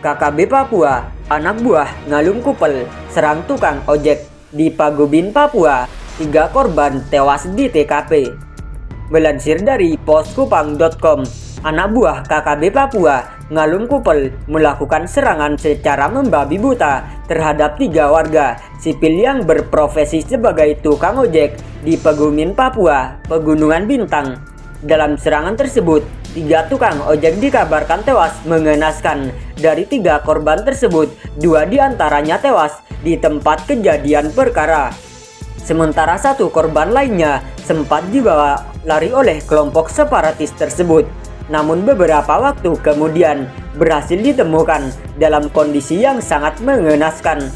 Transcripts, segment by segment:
KKB Papua, anak buah Ngalum Kupel, serang tukang ojek di Pagubin, Papua. 3 korban tewas di TKP. Melansir dari poskupang.com, anak buah KKB Papua, Ngalum Kupel, melakukan serangan secara membabi buta terhadap 3 warga sipil yang berprofesi sebagai tukang ojek di Pagubin, Papua, Pegunungan Bintang. Dalam serangan tersebut, 3 tukang ojek dikabarkan tewas mengenaskan. Dari 3 korban tersebut, 2 diantaranya tewas di tempat kejadian perkara. Sementara 1 korban lainnya sempat dibawa lari oleh kelompok separatis tersebut. Namun beberapa waktu kemudian berhasil ditemukan dalam kondisi yang sangat mengenaskan.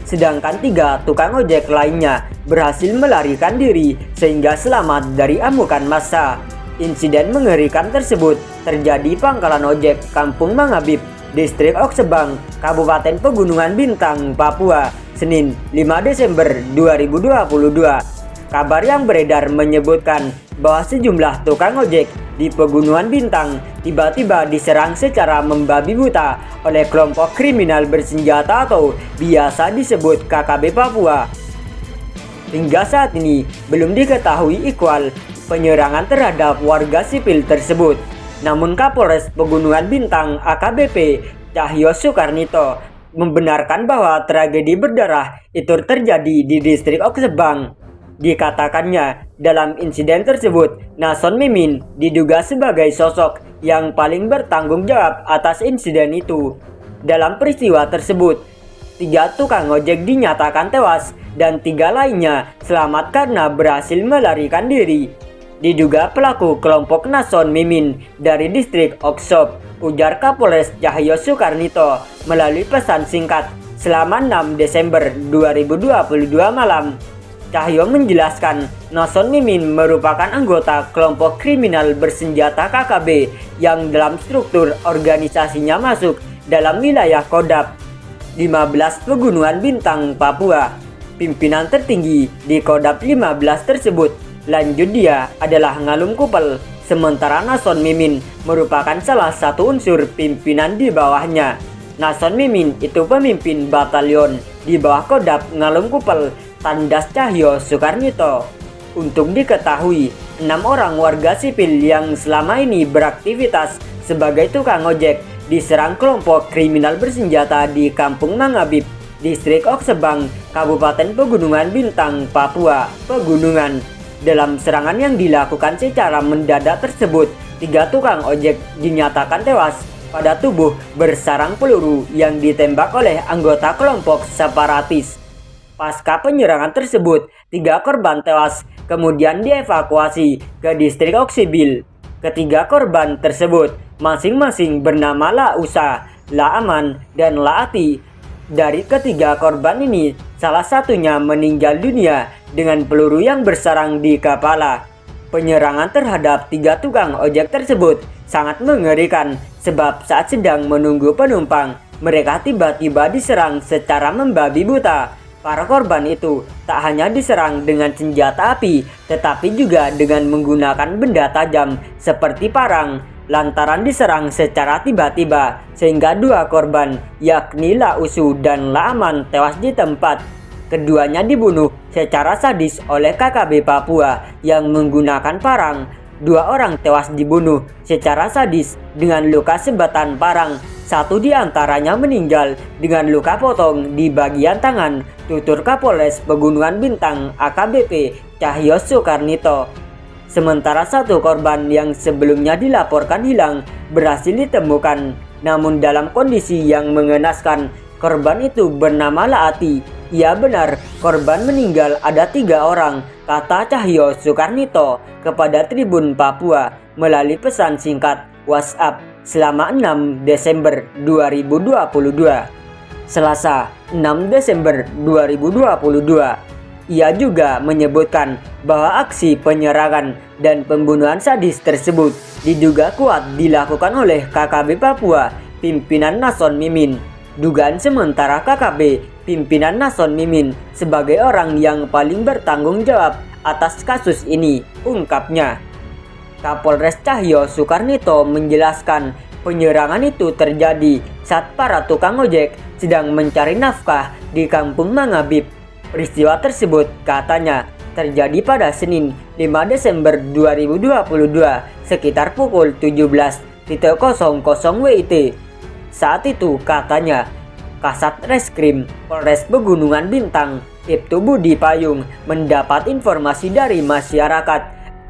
Sedangkan 3 tukang ojek lainnya berhasil melarikan diri sehingga selamat dari amukan massa. Insiden mengerikan tersebut terjadi Pangkalan Ojek Kampung Mangabib, Distrik Oksebang, Kabupaten Pegunungan Bintang, Papua, Senin 5 Desember 2022. Kabar yang beredar menyebutkan bahwa sejumlah tukang ojek di Pegunungan Bintang tiba-tiba diserang secara membabi buta oleh kelompok kriminal bersenjata atau biasa disebut KKB Papua. Hingga saat ini belum diketahui ikhwal penyerangan terhadap warga sipil tersebut. Namun Kapolres Pegunungan Bintang AKBP Cahyo Soekarnito membenarkan bahwa tragedi berdarah itu terjadi di distrik Oksebang. Dikatakannya dalam insiden tersebut, Nason Mimin diduga sebagai sosok yang paling bertanggung jawab atas insiden itu. Dalam peristiwa tersebut, 3 tukang ojek dinyatakan tewas dan 3 lainnya selamat karena berhasil melarikan diri. Diduga pelaku kelompok Nason Mimin dari distrik Oksop, ujar Kapolres Cahyo Soekarnito melalui pesan singkat selama 6 Desember 2022 malam. Cahyo menjelaskan Nason Mimin merupakan anggota kelompok kriminal bersenjata KKB yang dalam struktur organisasinya masuk dalam wilayah Kodap 15 Pegunungan Bintang, Papua. Pimpinan tertinggi di Kodap 15 tersebut, lanjut dia, adalah Ngalum Kupel, sementara Nason Mimin merupakan salah satu unsur pimpinan di bawahnya. Nason Mimin itu pemimpin batalion di bawah Kodap Ngalum Kupel, tandas Cahyo Soekarnito. Untuk diketahui, 6 orang warga sipil yang selama ini beraktivitas sebagai tukang ojek diserang kelompok kriminal bersenjata di Kampung Mangabib, Distrik Oksebang, Kabupaten Pegunungan Bintang, Papua, Pegunungan. Dalam serangan yang dilakukan secara mendadak tersebut, 3 tukang ojek dinyatakan tewas pada tubuh bersarang peluru yang ditembak oleh anggota kelompok separatis. Pasca penyerangan tersebut, 3 korban tewas kemudian dievakuasi ke distrik Oksibil. Ketiga korban tersebut masing-masing bernama La Usa, La Aman, dan La Ati. Dari ketiga korban ini, salah satunya meninggal dunia dengan peluru yang bersarang di kepala. Penyerangan terhadap 3 tukang ojek tersebut sangat mengerikan sebab saat sedang menunggu penumpang, mereka tiba-tiba diserang secara membabi buta. Para korban itu tak hanya diserang dengan senjata api, tetapi juga dengan menggunakan benda tajam seperti parang, lantaran diserang secara tiba-tiba, sehingga 2 korban, yakni La Usu dan La Aman, tewas di tempat. Keduanya dibunuh secara sadis oleh KKB Papua yang menggunakan parang. 2 orang tewas dibunuh secara sadis dengan luka sebatan parang. 1 diantaranya meninggal dengan luka potong di bagian tangan, tutur Kapolres Pegunungan Bintang AKBP Cahyo Soekarnito. Sementara 1 korban yang sebelumnya dilaporkan hilang berhasil ditemukan, namun dalam kondisi yang mengenaskan. Korban itu bernama Laati. Ya benar, korban meninggal ada 3 orang, kata Cahyo Soekarnito kepada Tribun Papua melalui pesan singkat WhatsApp selama 6 Desember 2022. Selasa 6 Desember 2022. Ia juga menyebutkan bahwa aksi penyerangan dan pembunuhan sadis tersebut diduga kuat dilakukan oleh KKB Papua, pimpinan Nason Mimin. Dugaan sementara KKB, pimpinan Nason Mimin, sebagai orang yang paling bertanggung jawab atas kasus ini, ungkapnya. Kapolres Cahyo Soekarnito menjelaskan penyerangan itu terjadi saat para tukang ojek sedang mencari nafkah di kampung Mangabib. Peristiwa tersebut katanya terjadi pada Senin 5 Desember 2022 sekitar pukul 17.00 WIT. Saat itu katanya Kasat Reskrim Polres Pegunungan Bintang Ibtu Budi Payung mendapat informasi dari masyarakat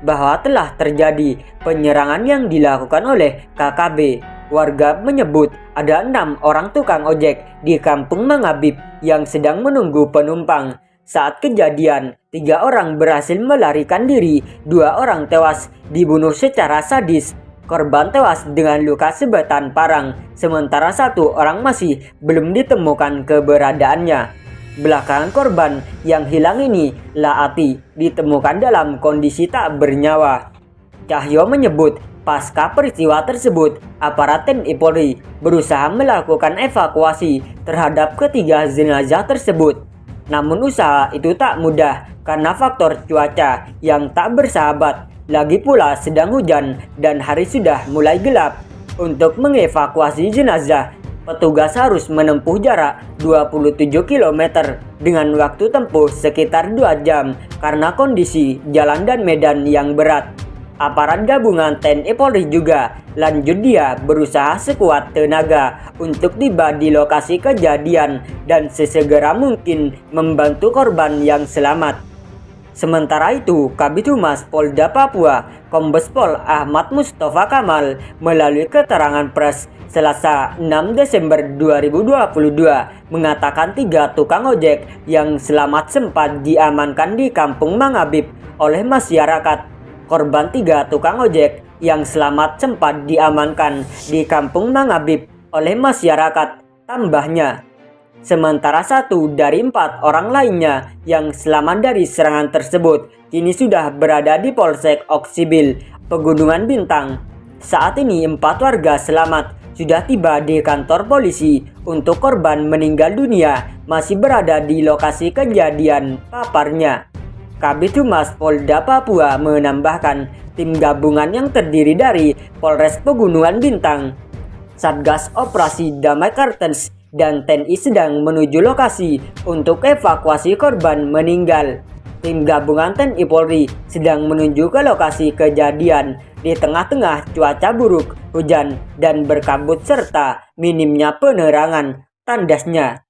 bahwa telah terjadi penyerangan yang dilakukan oleh KKB. Warga menyebut ada 6 orang tukang ojek di kampung Mangabib yang sedang menunggu penumpang. Saat kejadian, 3 orang berhasil melarikan diri, 2 orang tewas dibunuh secara sadis. Korban tewas dengan luka sebetan parang, sementara 1 orang masih belum ditemukan keberadaannya. Belakangan korban yang hilang ini, Laati, ditemukan dalam kondisi tak bernyawa. Cahyo menyebut pasca peristiwa tersebut, aparat TNI Polri berusaha melakukan evakuasi terhadap ketiga jenazah tersebut. Namun usaha itu tak mudah karena faktor cuaca yang tak bersahabat. Lagi pula sedang hujan dan hari sudah mulai gelap. Untuk mengevakuasi jenazah, petugas harus menempuh jarak 27 km dengan waktu tempuh sekitar 2 jam karena kondisi jalan dan medan yang berat. Aparat gabungan TNI Polri juga lanjut dia berusaha sekuat tenaga untuk tiba di lokasi kejadian dan sesegera mungkin membantu korban yang selamat. Sementara itu, Kabid Humas Polda Papua, Kombes Pol Ahmad Mustafa Kamal melalui keterangan pers Selasa 6 Desember 2022 mengatakan 3 tukang ojek yang selamat sempat diamankan di kampung Mangabib oleh masyarakat. Korban 3 tukang ojek yang selamat sempat diamankan di kampung Mangabib oleh masyarakat, tambahnya. Sementara 1 dari 4 orang lainnya yang selamat dari serangan tersebut kini sudah berada di Polsek Oksibil, Pegunungan Bintang. Saat ini 4 warga selamat sudah tiba di kantor polisi. Untuk korban meninggal dunia masih berada di lokasi kejadian, paparnya. Kabid Humas Polda Papua menambahkan tim gabungan yang terdiri dari Polres Pegunungan Bintang, Satgas Operasi Damai Kartens, dan TNI sedang menuju lokasi untuk evakuasi korban meninggal. Tim gabungan TNI Polri sedang menuju ke lokasi kejadian di tengah-tengah cuaca buruk, hujan, dan berkabut serta minimnya penerangan, tandasnya.